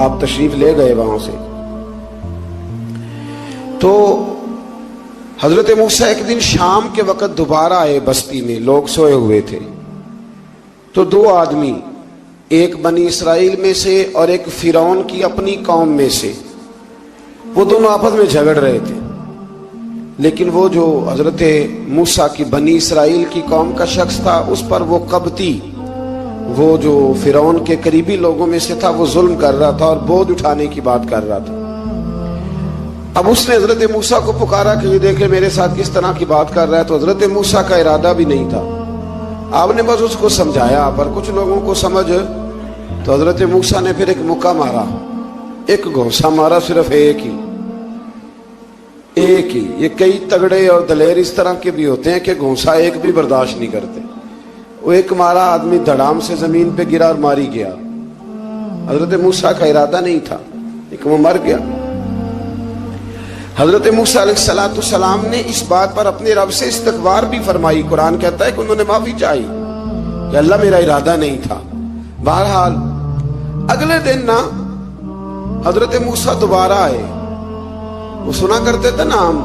آپ تشریف لے گئے وہاں سے. تو حضرت موسیٰ ایک دن شام کے وقت دوبارہ آئے بستی میں، لوگ سوئے ہوئے تھے. تو دو آدمی، ایک بنی اسرائیل میں سے اور ایک فرعون کی اپنی قوم میں سے، وہ دونوں آپس میں جھگڑ رہے تھے. لیکن وہ جو حضرت موسیٰ کی بنی اسرائیل کی قوم کا شخص تھا، اس پر وہ قبطی، وہ جو فرعون کے قریبی لوگوں میں سے تھا، وہ ظلم کر رہا تھا اور بوجھ اٹھانے کی بات کر رہا تھا. اب اس نے حضرت موسیٰ کو پکارا کہ یہ دیکھے میرے ساتھ کس طرح کی بات کر رہا ہے. تو حضرت موسیٰ کا ارادہ بھی نہیں تھا، آپ نے بس اس کو سمجھایا. پر کچھ لوگوں کو سمجھ، تو حضرت موسیٰ نے پھر ایک مکہ مارا، ایک گھونسا مارا، صرف ایک ہی. یہ کئی تگڑے اور دلیر اس طرح کے بھی ہوتے ہیں کہ گھونسا ایک بھی برداشت نہیں کرتے. وہ ایک مارا، آدمی دھڑام سے زمین پہ گرا اور ماری گیا. حضرت موسیٰ کا ارادہ نہیں تھا لیکن وہ مر گیا. حضرت موسیٰ علیہ السلام نے اس بات پر اپنے رب سے استغفار بھی فرمائی. قرآن کہتا ہے کہ انہوں نے معافی چاہی کہ اللہ میرا ارادہ نہیں تھا. بہرحال اگلے دن نا حضرت موسیٰ دوبارہ آئے. وہ سنا کرتے تھے نا ہم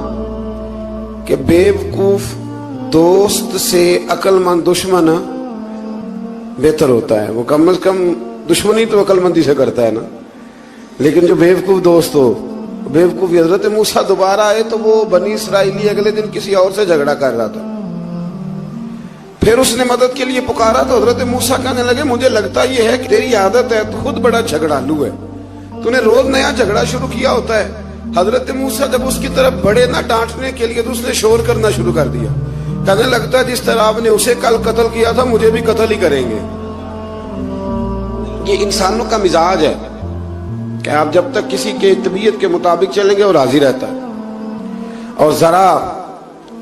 کہ بیوقوف دوست سے عقل مند دشمن بہتر ہوتا ہے. وہ کم از کم دشمنی تو عقل مندی سے کرتا ہے نا، لیکن جو بیوقوف دوست ہو بیوقوفی. حضرت موسیٰ دوبارہ آئے تو وہ بنی اسرائیلی اگلے دن کسی اور سے جھگڑا کر رہا تھا. پھر اس نے مدد کے لیے پکارا تو حضرت موسیٰ کہنے لگے مجھے لگتا یہ ہے کہ تیری عادت ہے، تو خود بڑا جھگڑالو ہے، تو نے روز نیا جھگڑا شروع کیا ہوتا ہے. حضرت موسیٰ جب اس کی طرف بڑے نہ ڈانٹنے کے لیے تو اس نے شور کرنا شروع کر دیا. کہنے لگتا ہے جس طرح آپ نے اسے کل قتل کیا تھا مجھے بھی قتل ہی کریں گے. یہ انسانوں کا مزاج ہے کہ آپ جب تک کسی کے طبیعت کے مطابق چلیں گے وہ راضی رہتا ہے، اور ذرا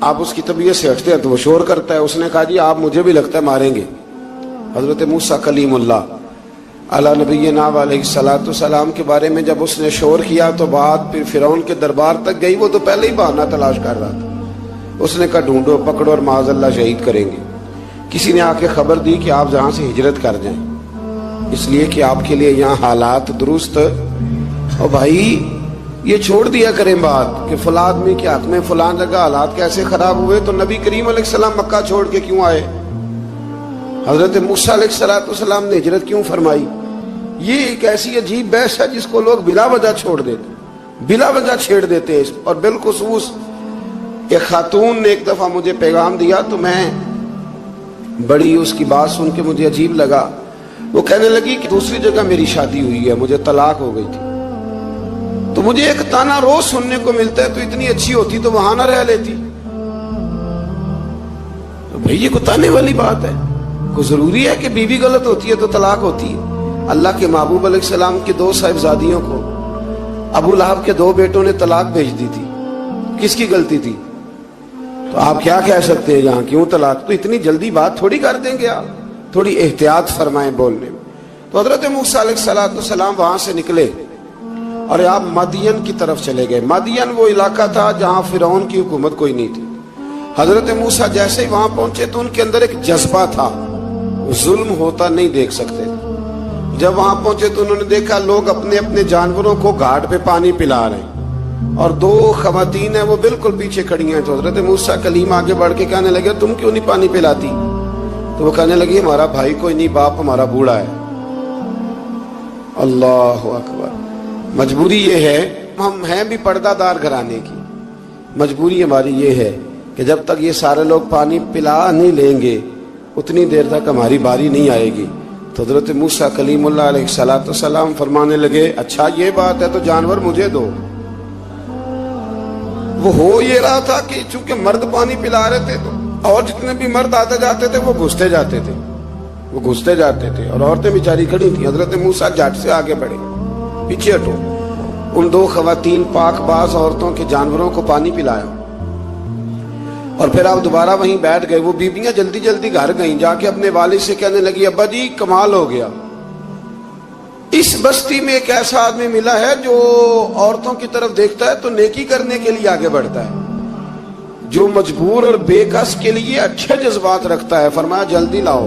آپ اس کی طبیعت سے ہٹتے ہیں تو وہ شور کرتا ہے. اس نے کہا جی آپ مجھے بھی لگتا ہے ماریں گے. حضرت موسیٰ کلیم اللہ علی نبینا علیہ السلام کے بارے میں جب اس نے شور کیا تو بات پھر فرعون کے دربار تک گئی. وہ تو پہلے ہی بہانہ تلاش کر رہا تھا. اس نے کہا ڈھونڈو، پکڑو اور معاذ اللہ شہید کریں گے. کسی نے آ کے خبر دی کہ آپ جہاں سے ہجرت کر جائیں، اس لیے کہ آپ کے لیے یہاں حالات درست. اور بھائی یہ چھوڑ دیا کریں بات کہ فلاں آدمی کے حق میں فلاں جگہ حالات کیسے خراب ہوئے. تو نبی کریم علیہ السلام مکہ چھوڑ کے کیوں آئے؟ حضرت موسیٰ علیہ السلام نے ہجرت کیوں فرمائی؟ یہ ایک ایسی عجیب بحث ہے جس کو لوگ بلا وجہ چھوڑ دیتے، بلا وجہ چھیڑ دیتے. اور بالخصوص ایک خاتون نے ایک دفعہ مجھے پیغام دیا تو میں بڑی اس کی بات سن کے مجھے عجیب لگا. وہ کہنے لگی کہ دوسری جگہ میری شادی ہوئی ہے، مجھے طلاق ہو گئی تھی، تو مجھے ایک تانا روز سننے کو ملتا ہے تو اتنی اچھی ہوتی تو وہاں نہ رہ لیتی. تو بھئی یہ کوئی تانے والی بات ہے؟ کوئی ضروری ہے کہ بیوی غلط ہوتی ہے تو طلاق ہوتی ہے؟ اللہ کے محبوب علیہ السلام کی دو صاحبزادیوں کو ابو لہب کے دو بیٹوں نے طلاق بھیج دی تھی. کس کی غلطی تھی؟ تو آپ کیا کہہ سکتے ہیں یہاں کیوں طلاق؟ تو اتنی جلدی بات تھوڑی کر دیں گے آپ، تھوڑی احتیاط فرمائیں بولنے میں. تو حضرت موسیٰ علیہ السلام وہاں سے نکلے اور آپ مدین کی طرف چلے گئے. مدین وہ علاقہ تھا جہاں فرعون کی حکومت کوئی نہیں تھی. حضرت موسیٰ جیسے ہی وہاں پہنچے تو ان کے اندر ایک جذبہ تھا، ظلم ہوتا نہیں دیکھ سکتے. جب وہاں پہنچے تو انہوں نے دیکھا لوگ اپنے اپنے جانوروں کو گھاٹ پہ پانی پلا رہے ہیں اور دو خواتین ہیں وہ بالکل پیچھے کھڑی ہیں. تو حضرت موسیٰ کلیم آگے بڑھ کے کہنے لگے تم کیوں نہیں پانی پلاتی؟ تو وہ کہنے لگی ہمارا بھائی کوئی نہیں، باپ ہمارا بوڑھا ہے. اللہ اکبر. مجبوری یہ ہے، ہم ہیں بھی پردہ دار گھرانے کی، مجبوری ہماری یہ ہے کہ جب تک یہ سارے لوگ پانی پلا نہیں لیں گے اتنی دیر تک ہماری باری نہیں آئے گی. تو حضرت موسیٰ کلیم اللہ علیہ السلام فرمانے لگے اچھا یہ بات ہے تو جانور مجھے دو. وہ ہو یہ رہا تھا کہ چونکہ مرد پانی پلا رہے تھے تو اور جتنے بھی مرد آتے جاتے تھے وہ گھستے جاتے تھے اور عورتیں بیچاری کھڑی تھیں. حضرت موسیٰ جھٹ سے آگے بڑھے، پیچھے ہٹو. ان دو خواتین پاک باز عورتوں کے جانوروں کو پانی پلایا اور پھر آپ دوبارہ وہیں بیٹھ گئے. وہ بیبیاں جلدی جلدی گھر گئیں، جا کے اپنے والد سے کہنے لگی ابا جی کمال ہو گیا، اس بستی میں ایک ایسا آدمی ملا ہے جو عورتوں کی طرف دیکھتا ہے تو نیکی کرنے کے لیے آگے بڑھتا ہے، جو مجبور اور بے کس کے لیے اچھے جذبات رکھتا ہے. فرمایا جلدی لاؤ.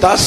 10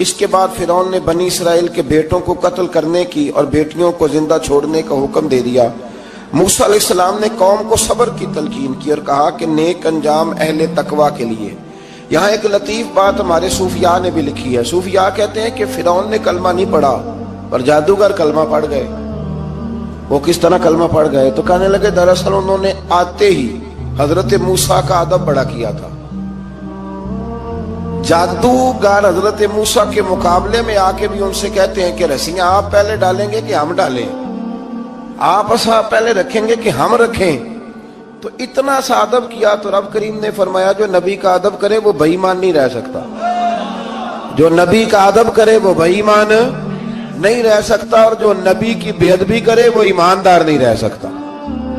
اس کے بعد فرعون نے بنی اسرائیل کے بیٹوں کو قتل کرنے کی اور بیٹیوں کو زندہ چھوڑنے کا حکم دے دیا۔ موسیٰ علیہ السلام نے قوم کو صبر کی تلقین کی اور کہا کہ نیک انجام اہل تقوی کے لیے۔ یہاں ایک لطیف بات ہمارے صوفیاء نے بھی لکھی ہے۔ صوفیاء کہتے ہیں کہ فرعون نے کلمہ نہیں پڑھا پر جادوگر کلمہ پڑھ گئے۔ وہ کس طرح کلمہ پڑھ گئے؟ تو کہنے لگے دراصل انہوں نے آتے ہی حضرت موسیٰ کا ادب بڑا کیا تھا۔ جادوگر حضرت موسیٰ کے مقابلے میں آ کے بھی ان سے کہتے ہیں کہ رسیاں آپ پہلے ڈالیں گے کہ ہم ڈالیں، آپ اصحاب پہلے رکھیں گے کہ ہم رکھیں؟ تو اتنا سا ادب کیا تو رب کریم نے فرمایا جو نبی کا ادب کرے وہ بے ایمان نہیں رہ سکتا، جو نبی کا ادب کرے وہ بے ایمان نہیں رہ سکتا، اور جو نبی کی بے ادبی کرے وہ ایماندار نہیں رہ سکتا۔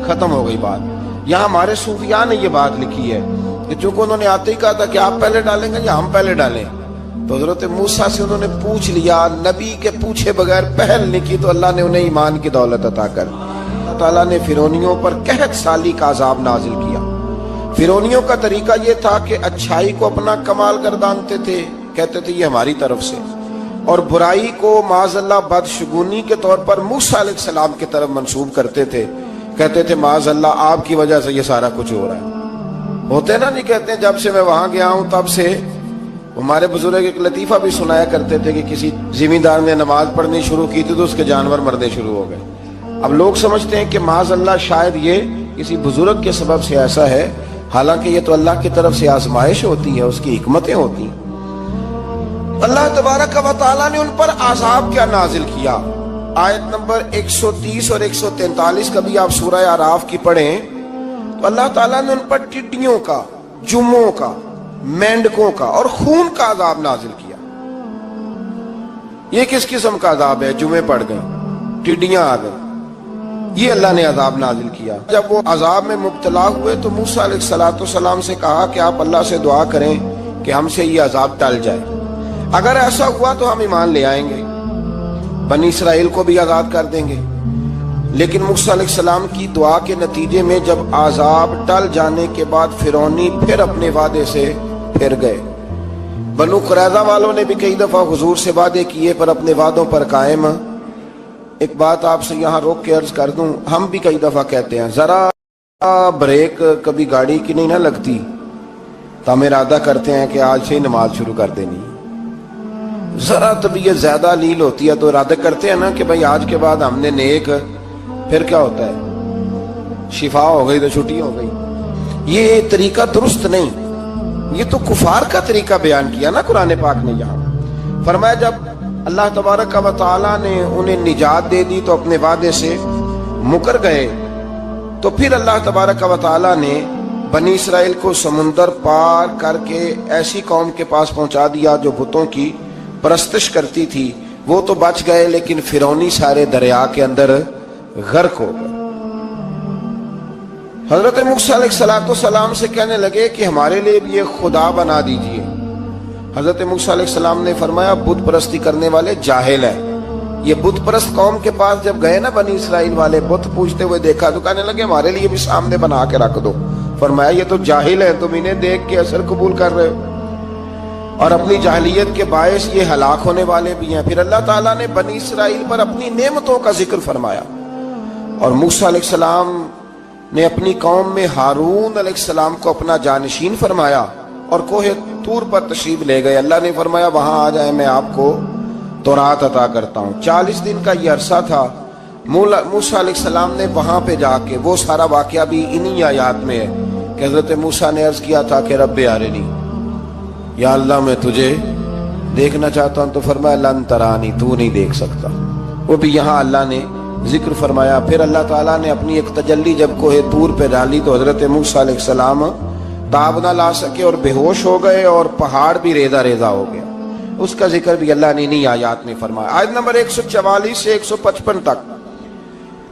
ختم ہو گئی بات۔ یہاں ہمارے صوفیاء نے یہ بات لکھی ہے کہ چونکہ انہوں نے آتے ہی کہا تھا کہ آپ پہلے ڈالیں گے یا ہم پہلے ڈالیں، تو حضرت موسیٰ سے انہوں نے پوچھ لیا، نبی کے پوچھے بغیر پہل نہیں کی تو اللہ نے انہیں ایمان کی دولت عطا کر دی۔ اللہ تعالیٰ نے فرعونیوں پر قحط سالی کا عذاب نازل کیا۔ فرعونیوں کا طریقہ یہ تھا کہ اچھائی کو اپنا کمال گردانتے تھے، کہتے تھے یہ ہماری طرف سے، اور برائی کو معاذ اللہ بدشگونی کے طور پر موسیٰ علیہ السلام کی طرف منسوب کرتے تھے، کہتے تھے معاذ اللہ آپ کی وجہ سے یہ سارا کچھ ہو رہا ہے۔ ہوتے نا نہیں کہتے ہیں جب سے میں وہاں گیا ہوں تب سے، ہمارے بزرگ ایک لطیفہ بھی سنایا کرتے تھے کہ کسی زمیندار نے نماز پڑھنی شروع کی تھی تو اس کے جانور مرنے شروع ہو گئے۔ اب لوگ سمجھتے ہیں کہ معاذ اللہ شاید یہ کسی بزرگ کے سبب سے ایسا ہے، حالانکہ یہ تو اللہ کی طرف سے آزمائش ہوتی ہے، اس کی حکمتیں ہوتی ہیں۔ اللہ تبارک و تعالیٰ نے ان پر عذاب کیا نازل کیا؟ آیت نمبر 130 اور 143 کا بھی آپ سورہ اعراف کی پڑھیں تو اللہ تعالیٰ نے ان پر ٹڈیوں کا، جموں کا، مینڈکوں کا اور خون کا عذاب نازل کیا۔ یہ کس قسم کا عذاب ہے؟ جمعے پڑ گئے، ٹڈیاں آ گئیں، یہ اللہ نے عذاب نازل کیا۔ جب وہ عذاب میں مبتلا ہوئے تو موسیٰ علیہ السلام سے کہا کہ آپ اللہ سے دعا کریں کہ ہم سے یہ عذاب ٹل جائے، اگر ایسا ہوا تو ہم ایمان لے آئیں گے، بنی اسرائیل کو بھی آزاد کر دیں گے۔ لیکن موسیٰ علیہ السلام کی دعا کے نتیجے میں جب عذاب ٹل جانے کے بعد فرعونی پھر اپنے وعدے سے پھر گئے۔ بنو قریظہ والوں نے بھی کئی دفعہ حضور سے وعدے کیے پر اپنے وعدوں پر قائم۔ ایک بات آپ سے یہاں روک کے عرض کر دوں، ہم بھی کئی دفعہ کہتے ہیں ذرا بریک کبھی گاڑی کی نہیں نہ لگتی تو ہم ارادہ کرتے ہیں کہ آج سے ہی نماز شروع کر دینی، ذرا طبیعت زیادہ لیل ہوتی ہے تو ارادہ کرتے ہیں نا کہ بھائی آج کے بعد ہم نے نیک، پھر کیا ہوتا ہے شفا ہو گئی تو چھٹی ہو گئی۔ یہ طریقہ درست نہیں، یہ تو کفار کا طریقہ بیان کیا نا قرآن پاک نے۔ یہاں فرمایا جب اللہ تبارک و تعالیٰ نے انہیں نجات دے دی تو اپنے وعدے سے مکر گئے، تو پھر اللہ تبارک و تعالیٰ نے بنی اسرائیل کو سمندر پار کر کے ایسی قوم کے پاس پہنچا دیا جو بتوں کی پرستش کرتی تھی، وہ تو بچ گئے لیکن فرعونی سارے دریا کے اندر غرق ہو گئے۔ حضرت موسیٰ علیہ السلام سے کہنے لگے کہ ہمارے لیے بھی یہ خدا بنا دیجئے۔ حضرت موسیٰ علیہ السلام نے فرمایا بت پرستی کرنے والے جاہل ہیں۔ یہ بت پرست قوم کے پاس جب گئے نا بنی اسرائیل والے، بت پوجتے ہوئے دیکھا تو کہنے لگے ہمارے لیے بھی سامنے بنا کے رکھ دو۔ فرمایا یہ تو جاہل ہیں، تم انہیں دیکھ کے اثر قبول کر رہے ہو، اور اپنی جاہلیت کے باعث یہ ہلاک ہونے والے بھی ہیں۔ پھر اللہ تعالیٰ نے بنی اسرائیل پر اپنی نعمتوں کا ذکر فرمایا، اور موسیٰ علیہ السلام نے اپنی قوم میں ہارون علیہ السلام کو اپنا جانشین فرمایا اور کوہ طور پر تشریف لے گئے۔ اللہ نے فرمایا وہاں آ جائیں، میں آپ کو تورات عطا کرتا ہوں۔ 40 دن کا یہ عرصہ تھا۔ موسیٰ علیہ السلام نے وہاں پہ جا کے، وہ سارا واقعہ بھی انہی آیات میں ہے کہ حضرت موسیٰ نے عرض کیا تھا کہ رب ارنی، یا اللہ میں تجھے دیکھنا چاہتا ہوں، تو فرمایا لن ترانی، تو نہیں دیکھ سکتا۔ وہ بھی یہاں اللہ نے ذکر فرمایا۔ پھر اللہ تعالیٰ نے اپنی ایک تجلی جب کوہ طور پہ ڈالی تو حضرت موسیٰ علیہ السلام تاب نہ لا سکے اور بے ہوش ہو گئے، اور پہاڑ بھی ریزہ ریزہ ہو گیا۔ اس کا ذکر بھی اللہ نے انہی آیات میں فرمایا۔ آیت نمبر 144 سے 155 تک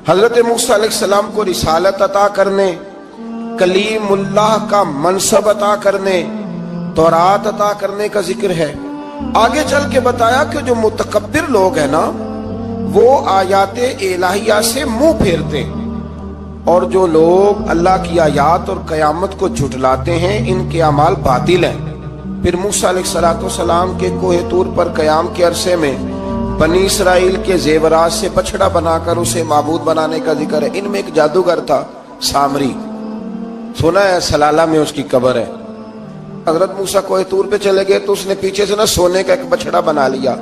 حضرت موسیٰ علیہ السلام کو رسالت عطا کرنے، کلیم اللہ کا منصب عطا کرنے، تورات عطا کرنے کا ذکر ہے۔ آگے چل کے بتایا کہ جو متکبر لوگ ہیں نا وہ آیات الہیہ سے منہ پھیرتے، اور جو لوگ اللہ کی آیات اور قیامت کو جھٹلاتے ہیں ان کے اعمال باطل ہیں۔ پھر موسیٰ علیہ السلام کے کوہ طور پر قیام کے عرصے میں بنی اسرائیل کے زیورات سے بچڑا بنا کر اسے معبود بنانے کا ذکر ہے۔ ان میں ایک جادوگر تھا سامری، سنا ہے سلالہ میں اس کی قبر ہے۔ حضرت موسیٰ کوہ طور پہ چلے گئے تو اس نے پیچھے سے سونے کا ایک بچڑا بنا لیا،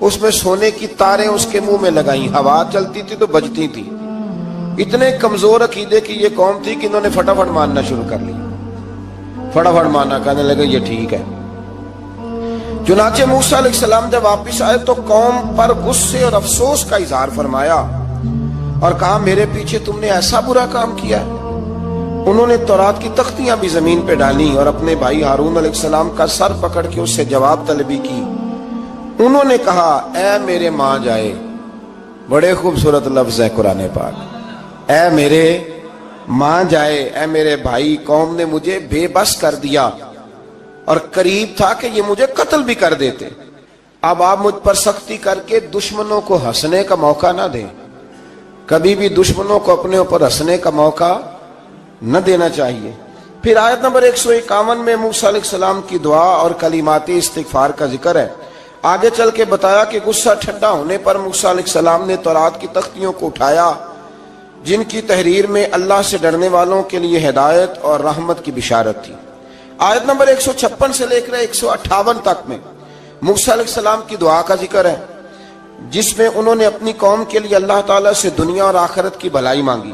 اس میں سونے کی تاریں اس کے منہ میں لگائیں، ہوا چلتی تھی تو بجتی تھی۔ اتنے کمزور عقیدے کی یہ قوم تھی کہ انہوں نے فٹافٹ ماننا شروع کر لیا، فٹافٹ ماننا، کہنے لگے یہ ٹھیک ہے۔ چنانچہ موسیٰ علیہ السلام جب واپس آئے تو قوم پر غصے اور افسوس کا اظہار فرمایا اور کہا میرے پیچھے تم نے ایسا برا کام کیا ہے۔ انہوں نے تورات کی تختیاں بھی زمین پہ ڈالی اور اپنے بھائی ہارون علیہ السلام کا سر پکڑ کے اس سے جواب طلبی کی۔ انہوں نے کہا اے میرے ماں جائے، بڑے خوبصورت لفظ ہے قرآن پاک، اے میرے ماں جائے، اے میرے بھائی، قوم نے مجھے بے بس کر دیا اور قریب تھا کہ یہ مجھے قتل بھی کر دیتے۔ اب آپ مجھ پر سختی کر کے دشمنوں کو ہنسنے کا موقع نہ دیں، کبھی بھی دشمنوں کو اپنے اوپر ہنسنے کا موقع نہ دینا چاہیے۔ پھر آیت نمبر 151 میں موسیٰ علیہ السلام کی دعا اور کلمات استغفار کا ذکر ہے۔ آگے چل کے بتایا کہ غصہ ٹھنڈا ہونے پر موسیٰ علیہ السلام نے تورات کی تختیوں کو اٹھایا جن کی تحریر میں اللہ سے ڈرنے والوں کے لیے ہدایت اور رحمت کی بشارت تھی۔ آیت نمبر 156 سے لے کر 158 تک میں موسیٰ علیہ السلام کی دعا کا ذکر ہے، جس میں انہوں نے اپنی قوم کے لیے اللہ تعالیٰ سے دنیا اور آخرت کی بھلائی مانگی۔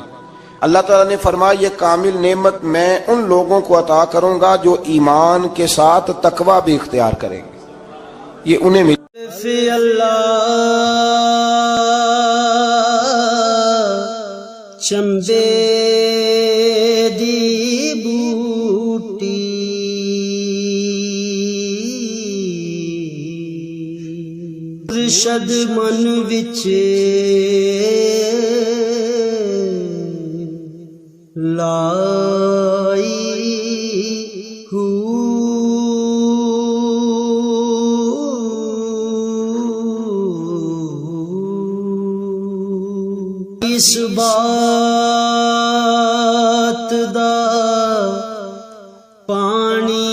اللہ تعالیٰ نے فرمایا یہ کامل نعمت میں ان لوگوں کو عطا کروں گا جو ایمان کے ساتھ تقوی بھی اختیار کریں گے، یہ انہیں ملے۔ فی اللہ چمبے دی بوٹی رشد من وچ لائی ہو، اس بات دا پانی